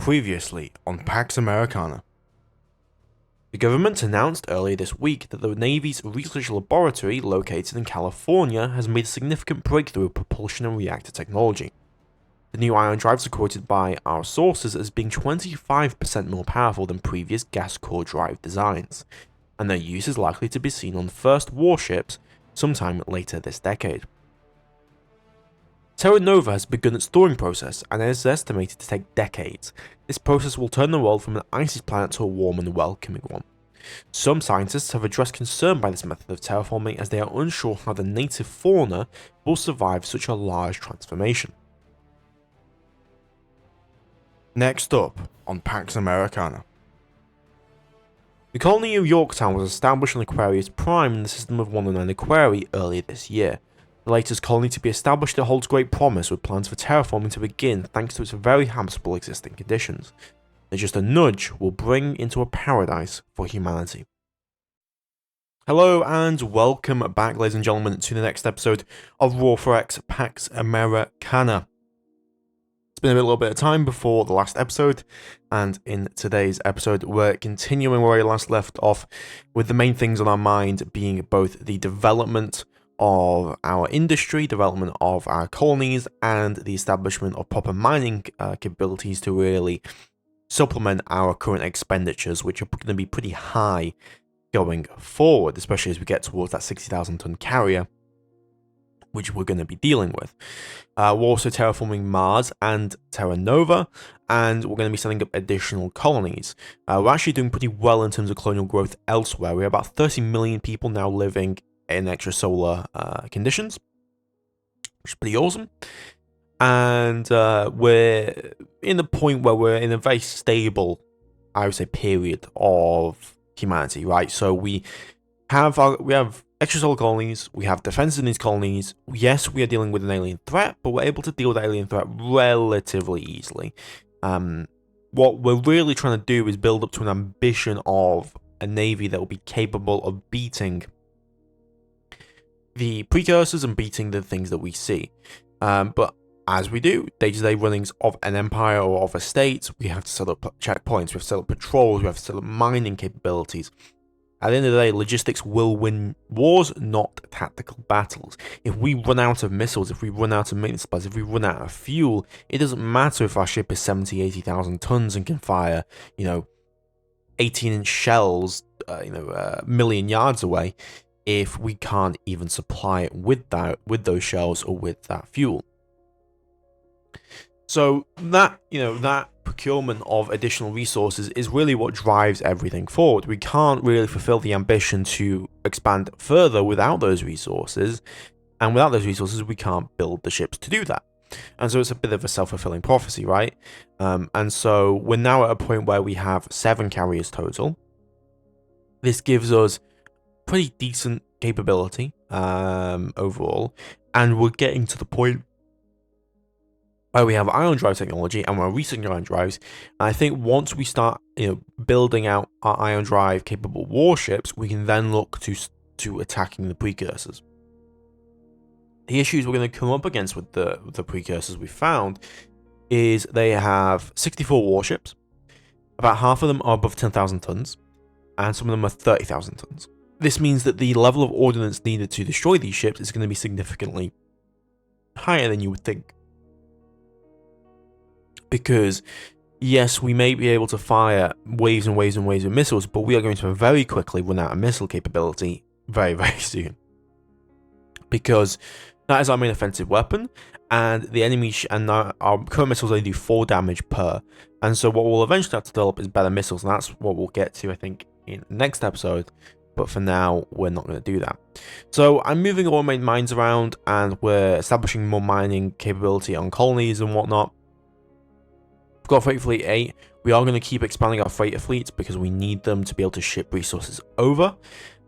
Previously on Pax Americana. The government announced earlier this week that the Navy's research laboratory located in California has made a significant breakthrough in propulsion and reactor technology. The new ion drives are quoted by our sources as being 25% more powerful than previous gas core drive designs, and their use is likely to be seen on first warships sometime later this decade. Terra Nova has begun its thawing process and is estimated to take decades. This process will turn the world from an icy planet to a warm and welcoming one. Some scientists have addressed concern by this method of terraforming as they are unsure how the native fauna will survive such a large transformation. Next up on Pax Americana. The colony of Yorktown was established on Aquarius Prime in the system of 109 Aquarii earlier this year. The latest colony to be established that holds great promise with plans for terraforming to begin thanks to its very habitable existing conditions. And just a nudge will bring into a paradise for humanity. Hello and welcome back, ladies and gentlemen, to the next episode of Raw for X Pax Americana. It's been a little bit of time before the last episode, and in today's episode we're continuing where we last left off, with the main things on our mind being both the development of our industry, development of our colonies, and the establishment of proper mining capabilities to really supplement our current expenditures, which are going to be pretty high going forward, especially as we get towards that 60,000 ton carrier, which we're going to be dealing with. We're also terraforming Mars and Terra Nova, and we're going to be setting up additional colonies. We're actually doing pretty well in terms of colonial growth elsewhere. We have about 30 million people now living in extrasolar conditions, which is pretty awesome. And we're in the point where we're in a very stable, I would say, period of humanity, right? So we have extrasolar colonies, we have defenses in these colonies. Yes, we are dealing with an alien threat, but we're able to deal with that alien threat relatively easily. What we're really trying to do is build up to an ambition of a navy that will be capable of beating the precursors and beating the things that we see. But as we do day-to-day runnings of an empire or of a state, we have to set up checkpoints, we have to set up patrols, we have to set up mining capabilities. At the end of the day, logistics will win wars, not tactical battles. If we run out of missiles, if we run out of maintenance supplies, if we run out of fuel, it doesn't matter if our ship is 70, 80,000 tons and can fire, 18-inch shells, a million yards away, if we can't even supply it with those shells or with that fuel. So that procurement of additional resources is really what drives everything forward. We can't really fulfill the ambition to expand further without those resources, and without those resources we can't build the ships to do that. And so it's a bit of a self-fulfilling prophecy, right? And so we're now at a point where we have 7 carriers total. This gives us pretty decent capability overall, and we're getting to the point where we have ion drive technology and we're researching ion drives. And I think once we start building out our ion drive capable warships, we can then look to attacking the precursors. The issues we're going to come up against with the precursors we found is they have 64 warships. About half of them are above 10,000 tons, and some of them are 30,000 tons. This means that the level of ordnance needed to destroy these ships is going to be significantly higher than you would think. Because, yes, we may be able to fire waves and waves and waves of missiles, but we are going to very quickly run out of missile capability very, very soon. Because that is our main offensive weapon, and the enemy and our current missiles only do 4 damage per. And so what we'll eventually have to develop is better missiles, and that's what we'll get to, I think, in the next episode. But for now, we're not going to do that. So I'm moving all my mines around, and we're establishing more mining capability on colonies and whatnot. We've got Freight Fleet 8. We are going to keep expanding our freighter fleets because we need them to be able to ship resources over.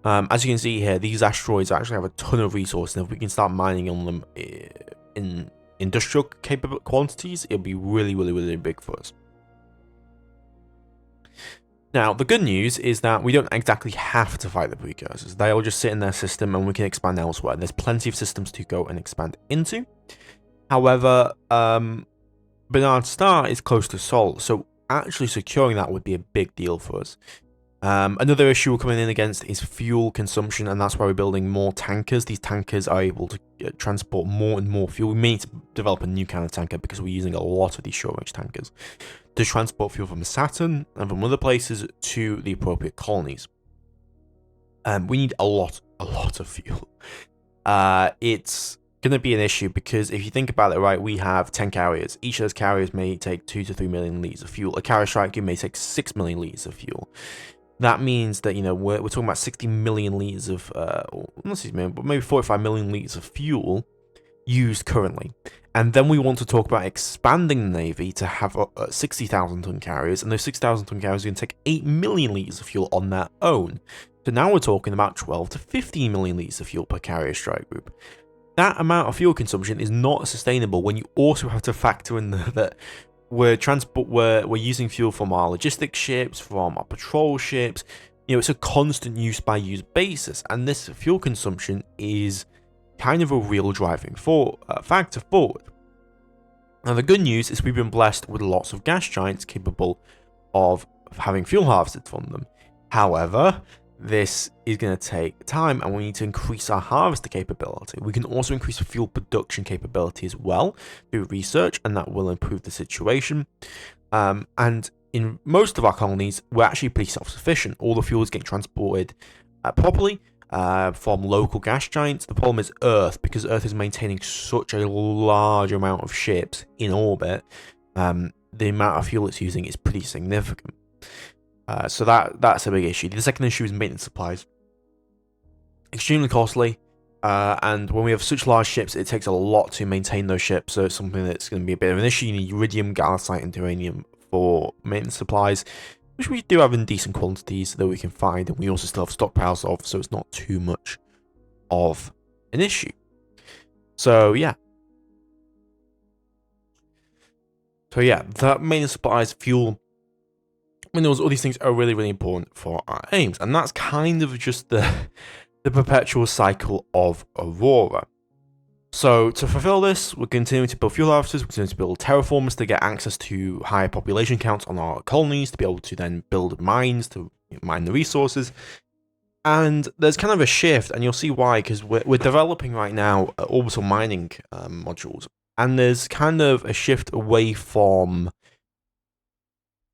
As you can see here, these asteroids actually have a ton of resources, and if we can start mining on them in industrial capable quantities, it'll be really, really, really big for us. Now, the good news is that we don't exactly have to fight the precursors. They all just sit in their system and we can expand elsewhere. There's plenty of systems to go and expand into. However, Bernard Star is close to Sol, so actually securing that would be a big deal for us. Another issue we're coming in against is fuel consumption, and that's why we're building more tankers. These tankers are able to transport more and more fuel. We may need to develop a new kind of tanker because we're using a lot of these short-range tankers to transport fuel from Saturn and from other places to the appropriate colonies. We need a lot of fuel. It's going to be an issue because if you think about it, right, we have 10 carriers. Each of those carriers may take 2 to 3 million litres of fuel. A carrier striker may take 6 million litres of fuel. That means that, you know, we're talking about 60 million litres of, not 60 million, but maybe 45 million litres of fuel used currently. And then we want to talk about expanding the Navy to have 60,000 ton carriers, and those 60,000 ton carriers are going to take 8 million litres of fuel on their own. So now we're talking about 12 to 15 million litres of fuel per carrier strike group. That amount of fuel consumption is not sustainable when you also have to factor in that we're using fuel from our logistics ships, from our patrol ships. You know, it's a constant use by use basis, and this fuel consumption is kind of a real driving factor forward. Now, the good news is we've been blessed with lots of gas giants capable of having fuel harvested from them. However, this is going to take time, and we need to increase our harvester capability. We can also increase fuel production capability as well through research, and that will improve the situation. And in most of our colonies, we're actually pretty self-sufficient. All the fuel is getting transported properly from local gas giants. The problem is Earth, because Earth is maintaining such a large amount of ships in orbit. The amount of fuel it's using is pretty significant. So that's a big issue. The second issue is maintenance supplies. Extremely costly, and when we have such large ships, it takes a lot to maintain those ships, so it's something that's going to be a bit of an issue. You need iridium, gallacite, and uranium for maintenance supplies, which we do have in decent quantities that we can find, and we also still have stockpiles of, so it's not too much of an issue. So yeah. That maintenance supplies, fuel, minerals, all these things are really, really important for our aims, and that's kind of just the perpetual cycle of Aurora. So to fulfill this, we're continuing to build fuel harvesters, we're continuing to build terraformers to get access to higher population counts on our colonies, to be able to then build mines to mine the resources. And there's kind of a shift, and you'll see why, because we're developing right now orbital mining modules, and there's kind of a shift away from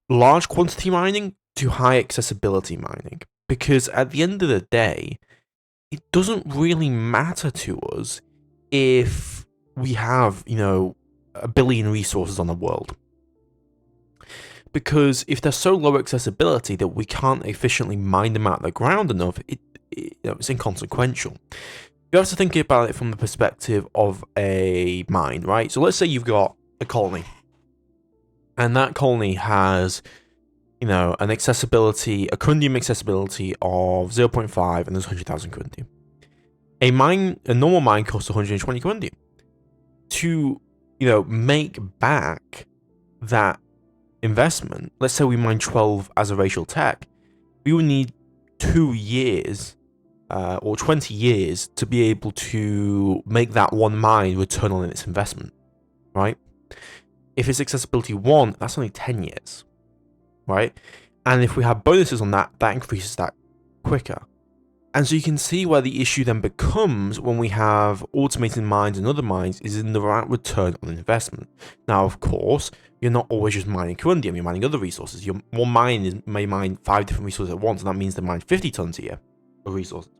large quantity mining to high accessibility mining, because at the end of the day, it doesn't really matter to us if we have, you know, 1 billion resources on the world, because if they're so low accessibility that we can't efficiently mine them out of the ground enough, it's inconsequential. You have to think about it from the perspective of a mine, right? So let's say you've got a colony, and that colony has, you know, a corundium accessibility of 0.5, and there's 100,000 corundium. A normal mine costs 120 corundium. To, you know, make back that investment, let's say we mine 12 as a racial tech, we would need 2 years or 20 years to be able to make that one mine return on its investment, right? If it's accessibility 1, that's only 10 years, right? And if we have bonuses on that, that increases that quicker. And so you can see where the issue then becomes when we have automated mines and other mines is in the right return on investment. Now, of course, you're not always just mining corundium, you're mining other resources. One mine may mine 5 different resources at once, and that means they mine 50 tons a year of resources.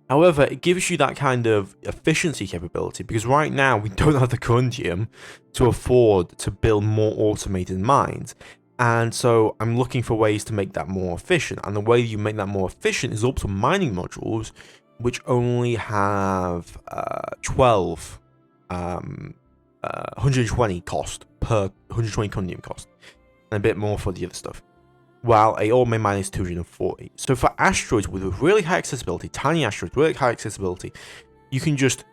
However, it gives you that kind of efficiency capability, because right now we don't have the corundium to afford to build more automated mines. And so I'm looking for ways to make that more efficient. And the way you make that more efficient is orbital mining modules, which only have 120 cost per 120 corundium cost, and a bit more for the other stuff, while a ore main mine is 240. So for asteroids with really high accessibility, tiny asteroids with really high accessibility, you can just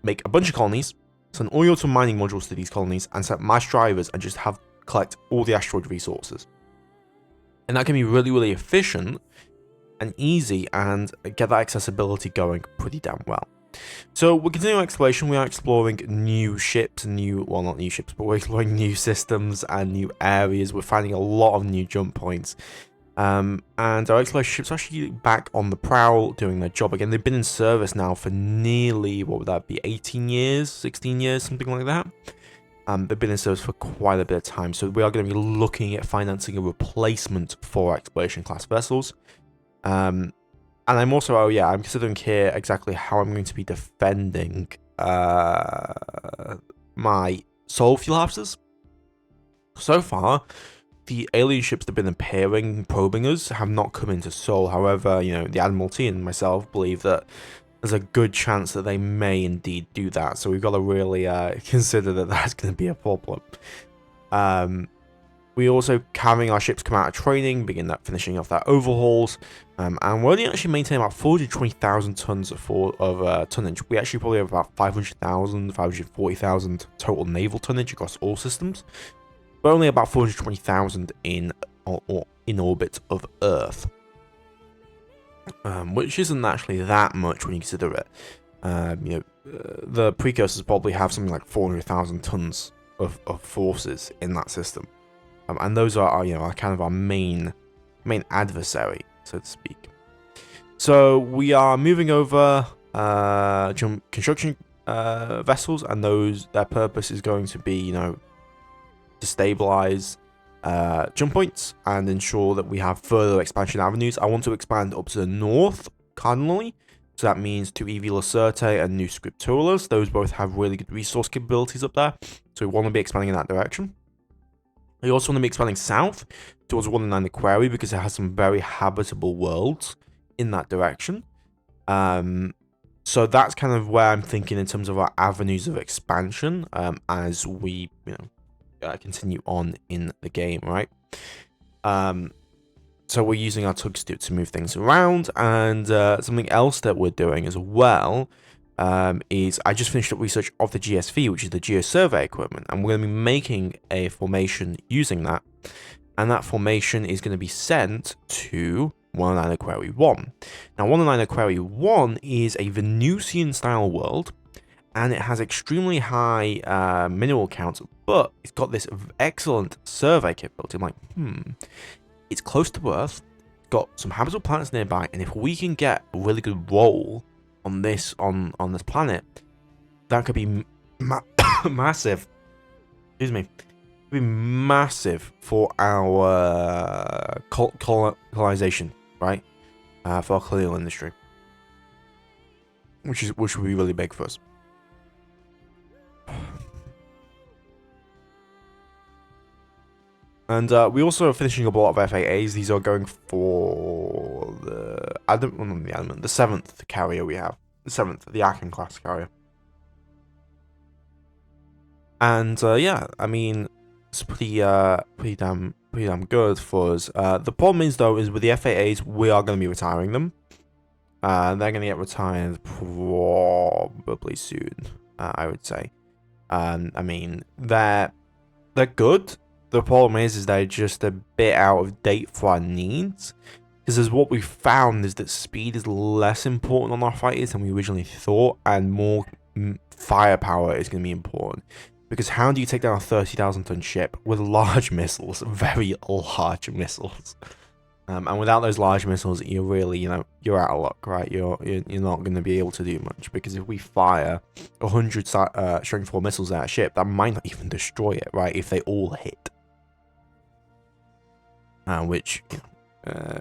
make a bunch of colonies, send all your orbital mining modules to these colonies, and set mass drivers and just collect all the asteroid resources. And that can be really, really efficient and easy, and get that accessibility going pretty damn well. So we're continuing exploration. We are exploring new ships, well, not new ships, but we're exploring new systems and new areas. We're finding a lot of new jump points. And our exploration ships are actually back on the prowl, doing their job again. They've been in service now for nearly, what would that be, 18 years, 16 years, something like that. They've been in service for quite a bit of time, so we are going to be looking at financing a replacement for exploration class vessels. And I'm also, I'm considering here exactly how I'm going to be defending my soul fuel harvesters. So far, the alien ships that have been appearing, probing us, have not come into Seoul. However, the Admiralty and myself believe that there's a good chance that they may indeed do that. So we've got to really consider that that's going to be a problem. We also having our ships come out of training, finishing off their overhauls, and we're only actually maintaining about 420,000 tons of tonnage. We actually probably have about 500,000, 540,000 total naval tonnage across all systems, but only about 420,000 in orbit of Earth, which isn't actually that much when you consider it. The precursors probably have something like 400,000 tons of forces in that system. And those are kind of our main adversary, so to speak. So we are moving over construction vessels, and their purpose is going to be to stabilize jump points and ensure that we have further expansion avenues. I want to expand up to the north cardinally, so that means to EV Lacerte and New Scripturas. Those both have really good resource capabilities up there, so we want to be expanding in that direction. We also want to be expanding south towards 109 Aquarii because it has some very habitable worlds in that direction. So that's kind of where I'm thinking in terms of our avenues of expansion as we continue on in the game, right? So we're using our tugs to move things around, and something else that we're doing as well is I just finished up research of the GSV, which is the geosurvey equipment, and we're going to be making a formation using that, and that formation is going to be sent to 109 Aquarii 1. Now, 109 Aquarii 1 is a Venusian-style world, and it has extremely high mineral counts, but it's got this excellent survey capability. I'm like, it's close to Earth, got some habitable planets nearby, and if we can get a really good roll on this planet, that could be massive. Excuse me. It could be massive for our colonization, right? For our colonial industry, which would be really big for us. And we also are finishing up a lot of FAAs. These are going for the 7th carrier we have. The 7th, the Aachen class carrier. And I mean, it's pretty damn good for us. The problem is though, is with the FAAs, we are going to be retiring them. They're going to get retired probably soon, I would say. I mean, they're good. The problem is they're just a bit out of date for our needs. Because as what we found is that speed is less important on our fighters than we originally thought, and more firepower is going to be important. Because how do you take down a 30,000 ton ship with large missiles, very large missiles? And without those large missiles, you're really, you're out of luck, right? You're not going to be able to do much, because if we fire 100 strength 4 missiles at a ship, that might not even destroy it, right? If they all hit. Which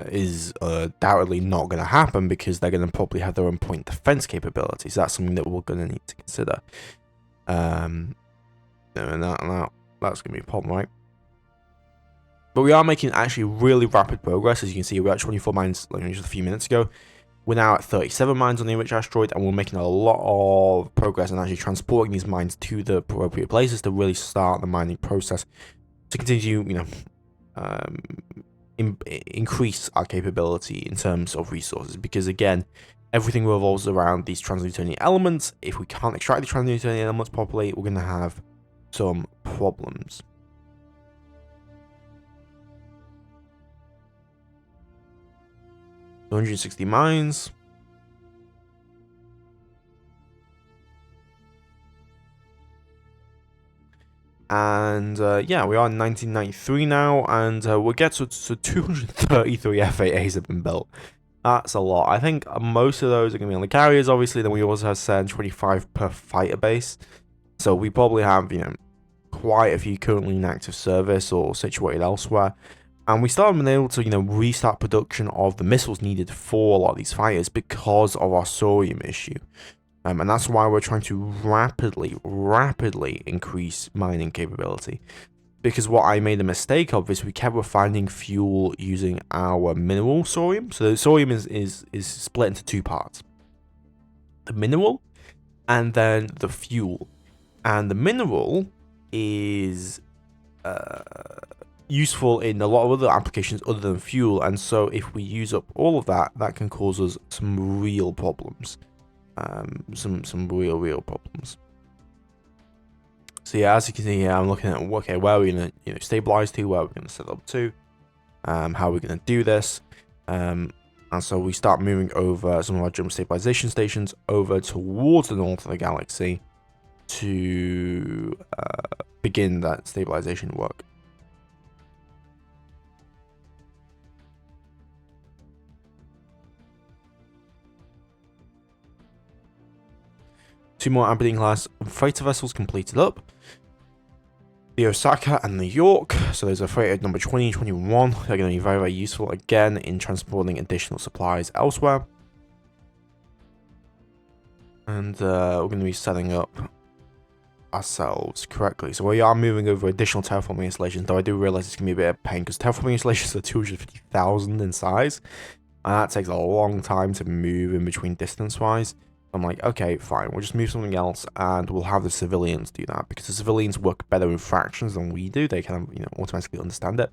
is undoubtedly not going to happen, because they're going to probably have their own point defense capabilities. That's something that we're going to need to consider. And that's going to be a problem, right? But we are making actually really rapid progress. As you can see, we were at 24 mines just a few minutes ago. We're now at 37 mines on the enriched asteroid, and we're making a lot of progress in actually transporting these mines to the appropriate places to really start the mining process to continue, increase our capability in terms of resources. Because again, everything revolves around these transnewtonian elements. If we can't extract the transnewtonian elements properly, we're going to have some problems. $160 mines. And yeah, we are in 1993 now, and we'll get to 233 F-8As have been built. That's a lot. I think most of those are going to be on the carriers, obviously. Then we also have 25 per fighter base. So we probably have, quite a few currently in active service or situated elsewhere. And we started being able to, restart production of the missiles needed for a lot of these fighters because of our thorium issue. And that's why we're trying to rapidly increase mining capability. Because what I made a mistake of is we kept refining fuel using our mineral thorium. So the thorium is split into two parts. The mineral and then the fuel. And the mineral is useful in a lot of other applications other than fuel. And so if we use up all of that, that can cause us some real problems. Some real problems. So yeah, as you can see here, I'm looking at okay, where are we gonna stabilize to, where are we gonna set up to, how are we gonna do this, and so we start moving over some of our jump stabilization stations over towards the north of the galaxy to begin that stabilization work. Two more Aberdeen class fighter vessels completed up. The Osaka and the York, so those are freighted number 20 and 21. They're going to be very useful again in transporting additional supplies elsewhere. And we're going to be setting up ourselves correctly. So we are moving over additional terraforming installations, though I do realize it's going to be a bit of pain because terraforming installations are 250,000 in size. And that takes a long time to move in between distance-wise. I'm like, okay, fine, we'll just move something else and we'll have the civilians do that because the civilians work better in fractions than we do. They kind of, automatically understand it.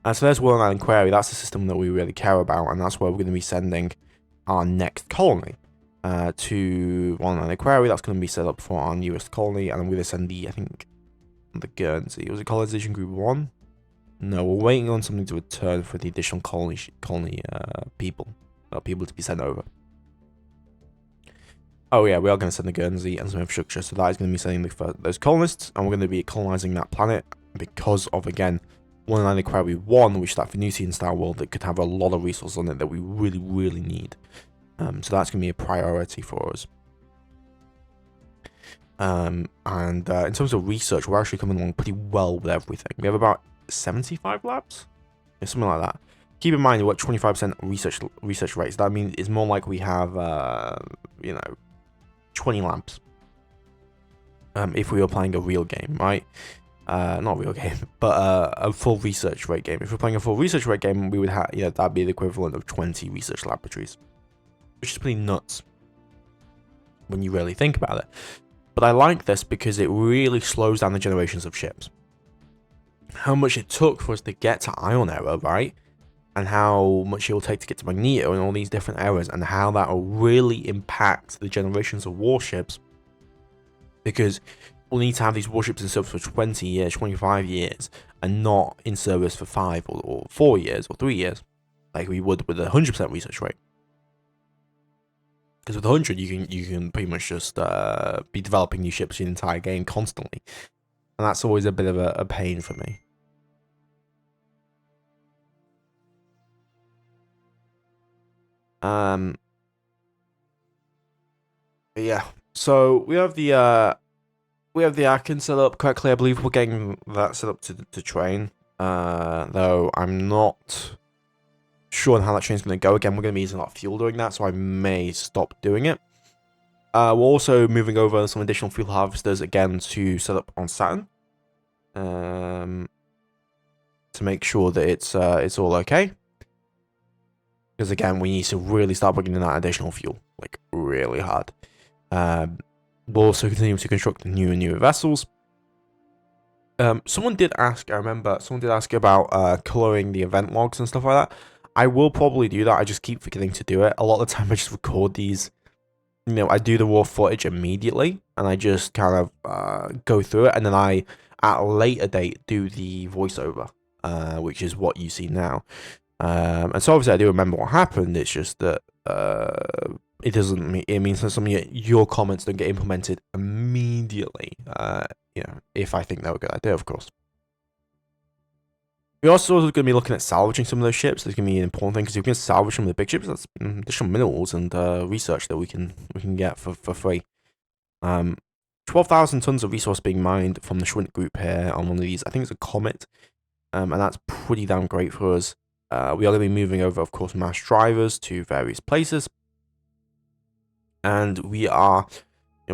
And so there's World Island Quarry. That's the system that we really care about, and that's where we're going to be sending our next colony to World Island Quarry. That's going to be set up for our newest colony, and I'm going to send the Guernsey. Was it colonization group 1? No, we're waiting on something to return for the additional colony people to be sent over. Oh yeah, we are going to send the Guernsey and some infrastructure, so that is going to be sending those colonists, and we're going to be colonizing that planet because of, again, One Island Quarry 1, which is that Venusian style world that could have a lot of resources on it that we really need. So that's going to be a priority for us. And in terms of research, we're actually coming along pretty well with everything. We have about 75 labs? Yeah, something like that. Keep in mind, we're at 25% research rates. That means it's more like we have, 20 labs. If we were playing a real game, right? Not a real game, but a full research rate game. If we're playing a full research rate game, we would have, that'd be the equivalent of 20 research laboratories, which is pretty nuts when you really think about it. But I like this because it really slows down the generations of ships. How much it took for us to get to Ion Era, right? And how much it will take to get to Magneto and all these different eras, and how that will really impact the generations of warships. Because we'll need to have these warships in service for 20 years, 25 years, and not in service for 5 or 4 years or 3 years, like we would with a 100% research rate. Because with 100, you can pretty much just be developing new ships the entire game constantly, and that's always a bit of a pain for me. But yeah, so we have the Akin set up correctly. I believe we're getting that set up to train. Though I'm not sure on how that train's going to go. Again, we're going to be using a lot of fuel doing that, so I may stop doing it. We're also moving over some additional fuel harvesters again to set up on Saturn. To make sure that it's all okay. Because again, we need to really start bringing in that additional fuel, like really hard. We'll also continue to construct newer and newer vessels. Someone did ask, I remember, someone did ask about coloring the event logs and stuff like that. I will probably do that. I just keep forgetting to do it. A lot of the time I just record these, I do the raw footage immediately, and I just kind of go through it, and then I, at a later date, do the voiceover, which is what you see now. And so obviously I do remember what happened. It's just that it doesn't mean, it means that some of your comments don't get implemented immediately. If I think they're a good idea, of course. We're also going to be looking at salvaging some of those ships. That's going to be an important thing, because if we can salvage some of the big ships, that's additional minerals and research that we can get for free. 12,000 tons of resource being mined from the Schwint group here on one of these. I think it's a comet, and that's pretty damn great for us. We are going to be moving over, of course, mass drivers to various places, and we are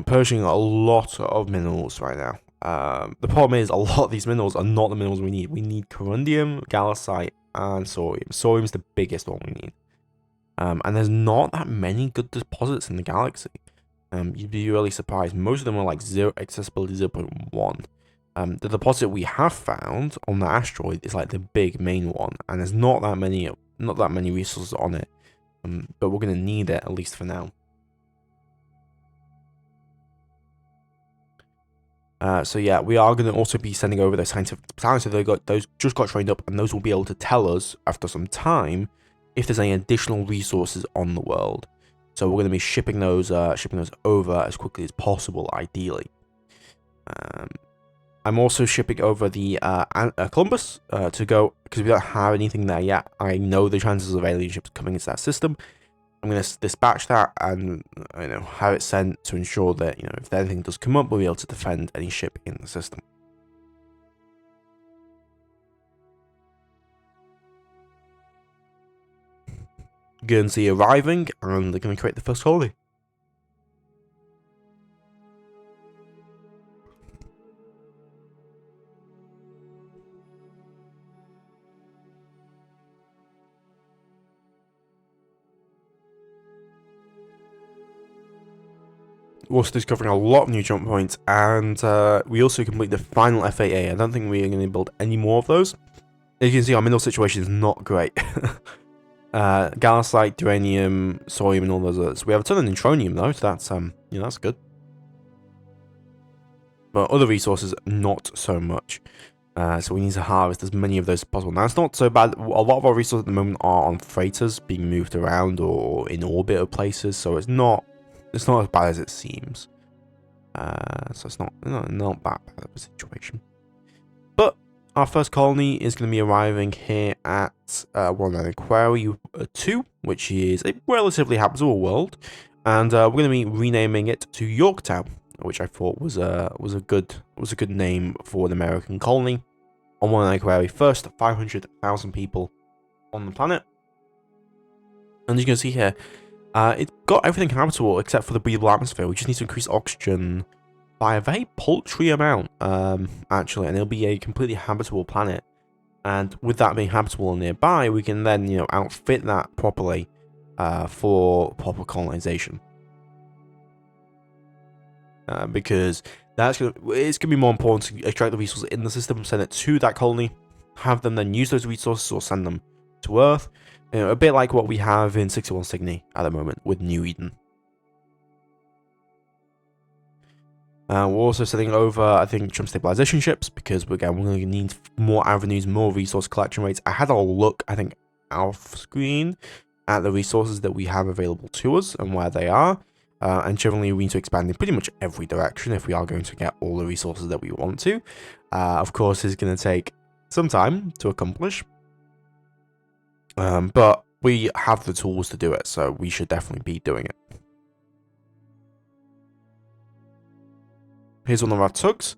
purging a lot of minerals right now. The problem is, a lot of these minerals are not the minerals we need. We need corundium, galisite, and thorium. Thorium's the biggest one we need. And there's not that many good deposits in the galaxy. You'd be really surprised. Most of them are like accessibility 0.1. The deposit we have found on the asteroid is like the big main one, and there's not that many resources on it. But we're gonna need it, at least for now. So yeah, we are going to also be sending over those scientific battalions. So those just got trained up, and those will be able to tell us after some time if there's any additional resources on the world. So we're going to be shipping those over as quickly as possible, ideally. I'm also shipping over the Columbus to go, because we don't have anything there yet. I know the chances of alien ships coming into that system. I'm going to dispatch that and have it sent to ensure that if anything does come up, we'll be able to defend any ship in the system. Guernsey arriving, and they're going to create the first colony. We're also discovering a lot of new jump points, and we also complete the final FAA. I don't think we're going to build any more of those. As you can see, our mineral situation is not great. Galisite, uranium, thorium, and all those others. We have a ton of neutronium though, so that's that's good. But other resources, not so much. So we need to harvest as many of those as possible. Now, it's not so bad. A lot of our resources at the moment are on freighters being moved around or in orbit of places, so it's not as bad as it seems. So it's not that bad of a situation. But our first colony is going to be arriving here at 109 Quarry 2, which is a relatively habitable world, and we're going to be renaming it to Yorktown, which I thought was a good name for an American colony on 109 Quarry. First 500,000 people on the planet, and as you can see here, it's got everything habitable except for the breathable atmosphere. We just need to increase oxygen by a very paltry amount, actually, and it'll be a completely habitable planet. And with that being habitable nearby, we can then, outfit that properly for proper colonization. Because it's gonna be more important to extract the resources in the system, send it to that colony, have them then use those resources or send them to Earth. A bit like what we have in 61 Cygni at the moment with New Eden. We're also sending over, I think, jump stabilization ships, because we're going to need more avenues, more resource collection rates. I had a look, I think, off screen at the resources that we have available to us and where they are. And generally, we need to expand in pretty much every direction if we are going to get all the resources that we want to. Of course, it's going to take some time to accomplish. But we have the tools to do it, so we should definitely be doing it. Here's one of our tugs.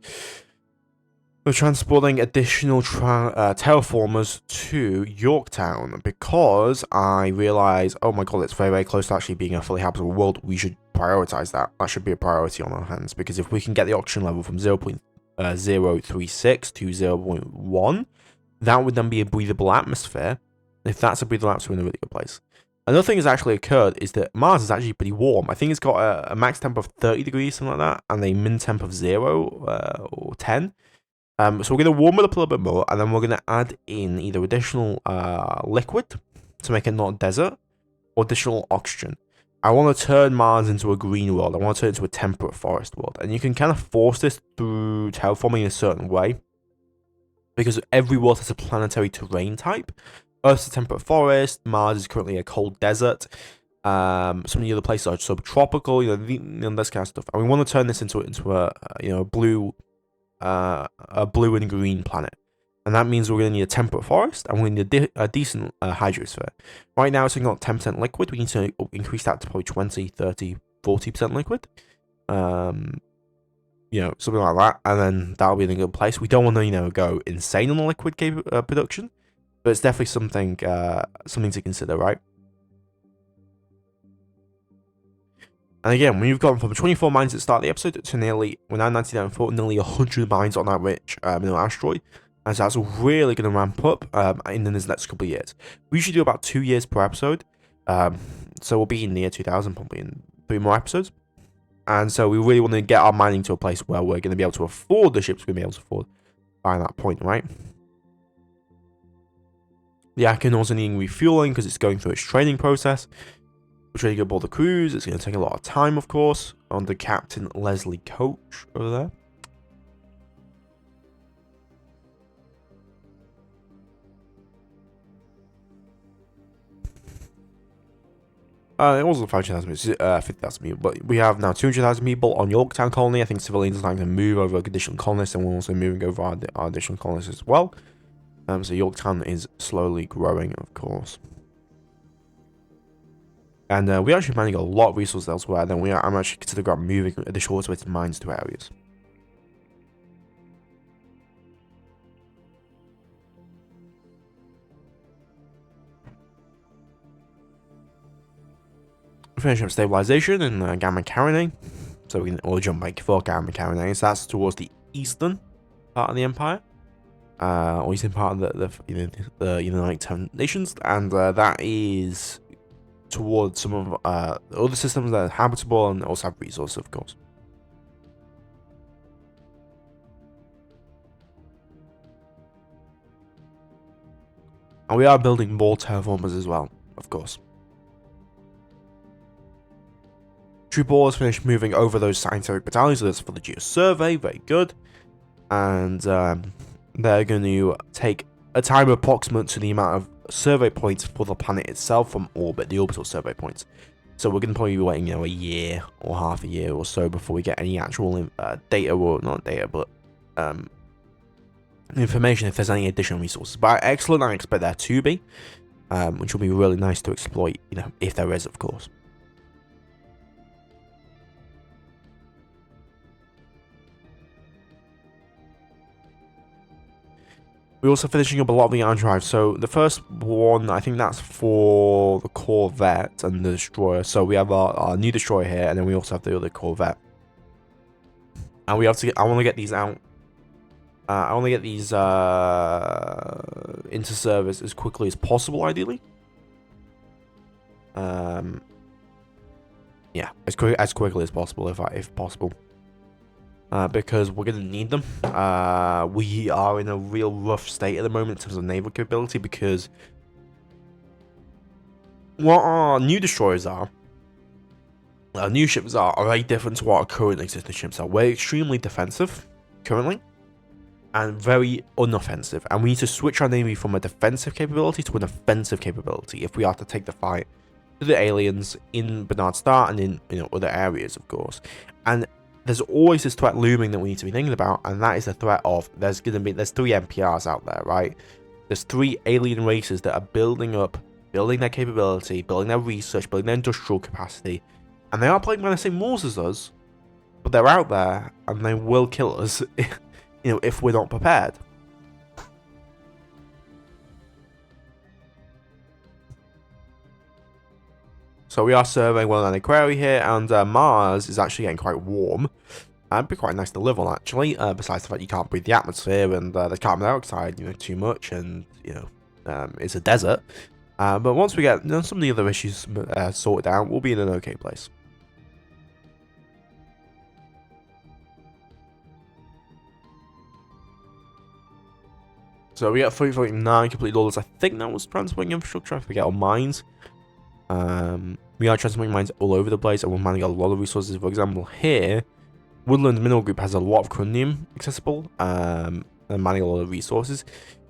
We're transporting additional terraformers to Yorktown because I realize, oh my god, it's very, very close to actually being a fully habitable world. We should prioritize that. That should be a priority on our hands, because if we can get the oxygen level from 0.036 to 0.1, that would then be a breathable atmosphere. If that's a breathable atmosphere, we're in a really good place. Another thing that's actually occurred is that Mars is actually pretty warm. I think it's got a max temp of 30 degrees, something like that, and a min temp of 0 or 10. So we're going to warm it up a little bit more, and then we're going to add in either additional liquid to make it not a desert, or additional oxygen. I want to turn Mars into a green world. I want to turn it into a temperate forest world. And you can kind of force this through terraforming in a certain way, because every world has a planetary terrain type. Earth's a temperate forest, Mars is currently a cold desert, Some of the other places are subtropical, this kind of stuff. And we want to turn this into a blue and green planet. And that means we're going to need a temperate forest, and we're going to need a decent hydrosphere. Right now, it's only got 10% liquid. We need to increase that to probably 20, 30, 40% liquid. Something like that. And then that'll be in a good place. We don't want to, go insane on the liquid production, but it's definitely something to consider, right? And again, when you've gone from 24 mines at the start of the episode to we're now 99 for nearly 100 mines on that rich mineral asteroid. And so that's really going to ramp up in the next couple of years. We usually do about 2 years per episode. So we'll be in the year 2000, probably in 3 more episodes. And so we really want to get our mining to a place where we're going to be able to afford the ships we're going to be able to afford by that point, right? The Akin also needing refueling because it's going through its training process. We're trying to get aboard the cruise. It's going to take a lot of time, of course, under Captain Leslie Coach over there. It wasn't 5,000 people, 50,000 people, but we have now 200,000 people on Yorktown colony. I think civilians are starting to move over additional colonists, and we're also moving over our additional colonists as well. So Yorktown is slowly growing, of course. And we're actually mining a lot of resources elsewhere, and then I'm actually considering moving additional automated mines to areas. Finish up stabilization in Gamma Carinae. So we can all jump back for Gamma Carinae. So that's towards the eastern part of the empire, or eastern part of the United Nations, and that is towards some of the other systems that are habitable and also have resources, of course. And we are building more terraformers as well, of course. Troop finished moving over those scientific battalions. So that's for the geosurvey, very good. And they're going to take a time approximate to the amount of survey points for the planet itself from orbit, the orbital survey points. So we're going to probably be waiting, a year or half a year or so before we get any actual data, or not data, but information if there's any additional resources. But excellent, I expect there to be, which will be really nice to exploit, if there is, of course. We're also finishing up a lot of the ion drives. So the first one, I think that's for the Corvette and the Destroyer. So we have our new Destroyer here, and then we also have the other Corvette. And we have to I want to get these out. I want to get these into service as quickly as possible, ideally. Yeah, as quickly as possible, if possible. Because we're going to need them. We are in a real rough state at the moment in terms of naval capability, because what our new destroyers are, our new ships are very different to what our current existing ships are. We're extremely defensive currently, and very unoffensive, and we need to switch our navy from a defensive capability to an offensive capability if we are to take the fight to the aliens in Bernard Star and in other areas, of course. And there's always this threat looming that we need to be thinking about, and that is the threat of there's 3 NPRs out there, right? There's 3 alien races that are building their capability, building their research, building their industrial capacity, and they are playing by the same rules as us, but they're out there and they will kill us, if we're not prepared. So we are surveying one an query here, and Mars is actually getting quite warm. It'd be quite nice to live on, actually, besides the fact you can't breathe the atmosphere, and there's carbon dioxide, too much, and, it's a desert. But once we get some of the other issues sorted out, we'll be in an okay place. So we got 3.9 complete orders. I think that was transferring infrastructure. I forget, on mines. We are transferring mines all over the place, and we're mining a lot of resources. For example, here, Woodland Mineral Group has a lot of coronium accessible, and mining a lot of resources.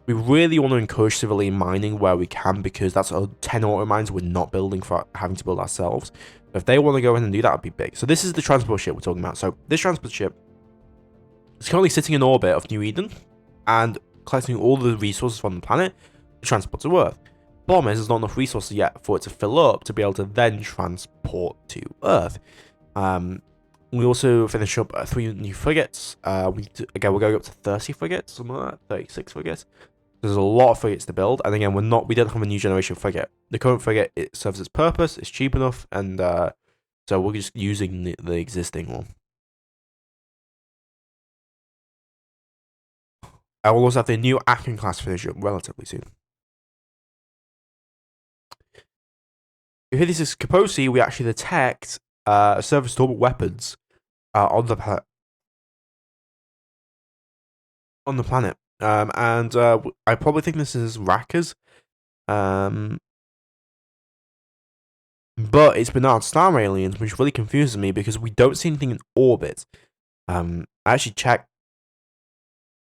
We really want to encourage civilian mining where we can, because that's 10 auto mines we're not building for having to build ourselves. But if they want to go in and do that, it'd be big. So this is the transport ship we're talking about. So this transport ship is currently sitting in orbit of New Eden and collecting all the resources from the planet to transport to Earth. Problem is, there's not enough resources yet for it to fill up to be able to then transport to Earth. We also finish up 3 new frigates. Again, we're going up to 30 frigates, something like that, 36 frigates. There's a lot of frigates to build, and again, we don't have a new generation frigate. The current frigate, it serves its purpose, it's cheap enough, and so we're just using the existing one. I will also have the new Akin class finish up relatively soon. If this is Kaposi, we actually detect surface to orbit weapons on the planet. And I probably think this is Rackers. But it's Bernard Star aliens, which really confuses me because we don't see anything in orbit. I actually checked.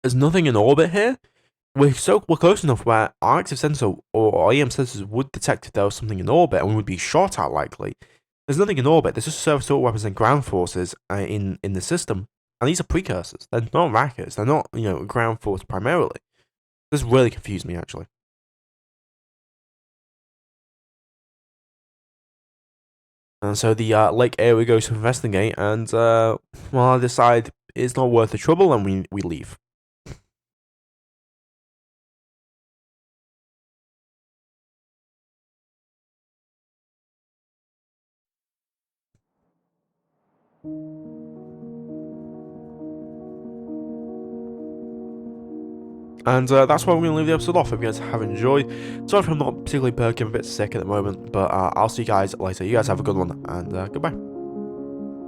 There's nothing in orbit here. We're close enough where our active sensor or EM sensors would detect if there was something in orbit, and we would be shot at likely. There's nothing in orbit. There's just surface to orbit weapons and ground forces in the system. And these are precursors. They're not Rackers. They're not, ground force primarily. This really confused me, actually. And so the Lake area goes to investigate, and I decide it's not worth the trouble, and we leave. And that's where we're going to leave the episode off. Hope you guys have enjoyed. Sorry if I'm not particularly perky, I'm a bit sick at the moment, but I'll see you guys later. You guys have a good one, and goodbye.